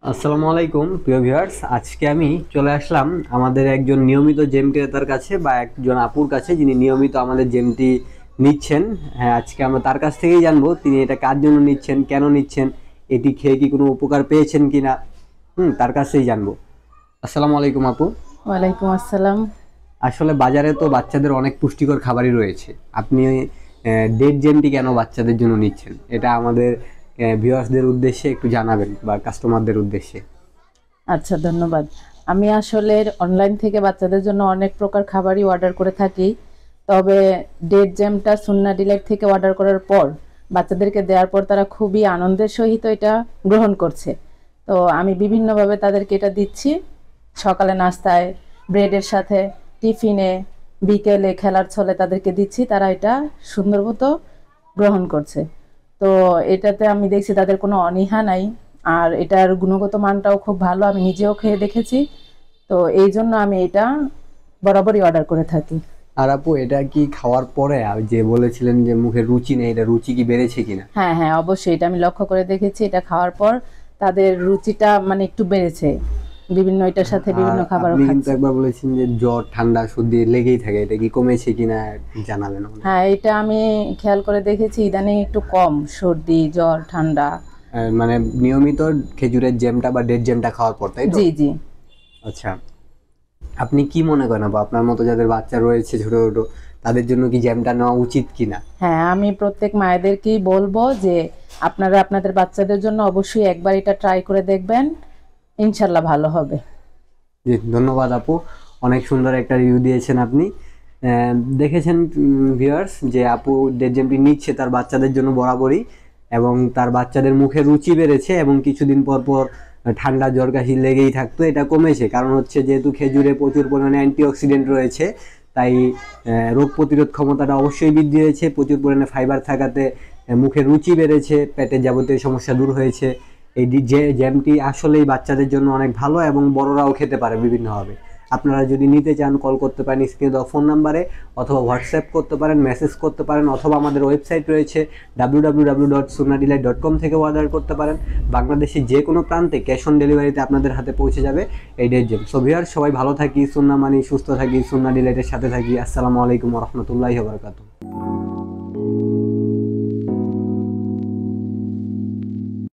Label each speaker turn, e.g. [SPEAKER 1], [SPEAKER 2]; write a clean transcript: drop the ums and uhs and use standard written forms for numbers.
[SPEAKER 1] আসসালামু আলাইকুম প্রিয় ভিউয়ার্স, আজকে আমি চলে আসলাম আমাদের একজন নিয়মিত জেম ক্রেতার কাছে বা একজন আপুর কাছে যিনি নিয়মিত আমাদের জেমটি নিচ্ছেন। হ্যাঁ, আজকে আমরা তার কাছ থেকেই জানবো তিনি এটা কার জন্য নিচ্ছেন, কেন নিচ্ছেন, এটি খেয়ে কি কোনো উপকার পেয়েছেন কিনা। তার কাছেই জানবো। আসসালামু আলাইকুম আপু।
[SPEAKER 2] ওয়ালাইকুম আসসালাম।
[SPEAKER 1] আসলে বাজারে তো বাচ্চাদের অনেক পুষ্টিকর খাবারই রয়েছে, আপনি ডেট জেমটি কেন বাচ্চাদের জন্য নিচ্ছেন এটা আমাদের ভিউয়ার্সদের উদ্দেশ্যে একটু জানাবেন বা কাস্টমারদের উদ্দেশ্যে।
[SPEAKER 2] আচ্ছা, ধন্যবাদ। আমি আসলে অনলাইন থেকে বাচ্চাদের জন্য অনেক প্রকার খাবারই অর্ডার করে থাকি। তবে ডেট জ্যামটা সুন্না ডিলাইট থেকে অর্ডার করার পর বাচ্চাদেরকে দেওয়ার পর তারা খুবই আনন্দের সহিত এটা গ্রহণ করছে। তো আমি বিভিন্নভাবে তাদেরকে এটা দিচ্ছি। সকালে নাস্তায়, ব্রেডের সাথে, টিফিনে, বিকেলে খেলার ছলে তাদেরকে দিচ্ছি। তারা এটা সুন্দর মতো গ্রহণ করছে। তো এটাতে আমি দেখছি তাদের কোনো অনীহা নাই। আর এটার গুণগত মানটাও খুব ভালো, আমি নিজেও খেয়ে দেখেছি। তো এই জন্য আমি এটা বরাবরই অর্ডার করে থাকি।
[SPEAKER 1] আর আপু, এটা কি খাওয়ার পরে যে বলেছিলেন যে মুখে রুচি নেই, এটা রুচি কি বেড়েছে কিনা?
[SPEAKER 2] হ্যাঁ হ্যাঁ, অবশ্যই এটা আমি লক্ষ্য করে দেখেছি। এটা খাওয়ার পর তাদের রুচিটা মানে একটু বেড়েছে। বিভিন্ন এটার সাথে
[SPEAKER 1] আর
[SPEAKER 2] বিভিন্ন খাবারও
[SPEAKER 1] আপনি কিন্তু
[SPEAKER 2] খাচ্ছে।
[SPEAKER 1] একবার বলেছেন যে জ্বর ঠান্ডা সর্দি লেগেই থাকে, এটা কি কমেছে কিনা জানাবেন আমাদের।
[SPEAKER 2] হ্যাঁ, এটা আমি খেয়াল করে দেখেছি, ইদানিং একটু কম সর্দি, জ্বর, ঠান্ডা।
[SPEAKER 1] মানে নিয়মিত খেজুরের জ্যামটা বা ডেট জ্যামটা খাওয়ার পর, তাই তো?
[SPEAKER 2] জি জি।
[SPEAKER 1] আচ্ছা, আপনি কি মনে করেন আপু, আপনার মতো যাদের বাচ্চা রয়েছে ছোট ছোট, তাদের জন্য কি জ্যামটা নেওয়া উচিত কিনা?
[SPEAKER 2] হ্যাঁ, আমি প্রত্যেক মায়েদেরকেই বলবো যে আপনারা আপনাদের বাচ্চাদের জন্য অবশ্যই একবার এটা ট্রাই করে দেখবেন। ইনশাল্লাহ ভালো হবে।
[SPEAKER 1] জি, ধন্যবাদ আপু। অনেক সুন্দর একটা রিভিউ দিয়েছেন আপনি। দেখেছেন ভিউয়ার্স যে আপু ডেট জ্যামটি নিচ্ছে তার বাচ্চাদের জন্য বরাবরই, এবং তার বাচ্চাদের মুখে রুচি বেড়েছে এবং কিছুদিন পর পর ঠান্ডা জ্বর কাশি লেগেই থাকতো, এটা কমেছে। কারণ হচ্ছে যেহেতু খেজুরে প্রচুর পরিমাণে অ্যান্টিঅক্সিডেন্ট রয়েছে, তাই রোগ প্রতিরোধ ক্ষমতাটা অবশ্যই বৃদ্ধি হয়েছে। প্রচুর পরিমাণে ফাইবার থাকাতে মুখে রুচি বেড়েছে, পেটের যাবতীয় সমস্যা দূর হয়েছে। এই যে জ্যামটি আসলেই বাচ্চাদের জন্য অনেক ভালো এবং বড়রাও খেতে পারে বিভিন্নভাবে। আপনারা যদি নিতে চান কল করতে পারেন স্ক্রিনে দেওয়া ফোন নাম্বারে, অথবা হোয়াটসঅ্যাপ করতে পারেন, মেসেজ করতে পারেন, অথবা আমাদের ওয়েবসাইট রয়েছে www.sunnadilit.com থেকে অর্ডার করতে পারেন। বাংলাদেশের যে কোনো প্রান্তে ক্যাশ অন ডেলিভারিতে আপনাদের হাতে পৌঁছে যাবে এই ডেট জ্যাম। সো ভিউয়ার্স, সবাই ভালো থাকি, সুন্না মানি সুস্থ থাকি, সুন্না ডিলাইটের সাথে থাকি। আসসালামু আলাইকুম ওয়া রাহমাতুল্লাহি ওয়া বারাকাতুহু।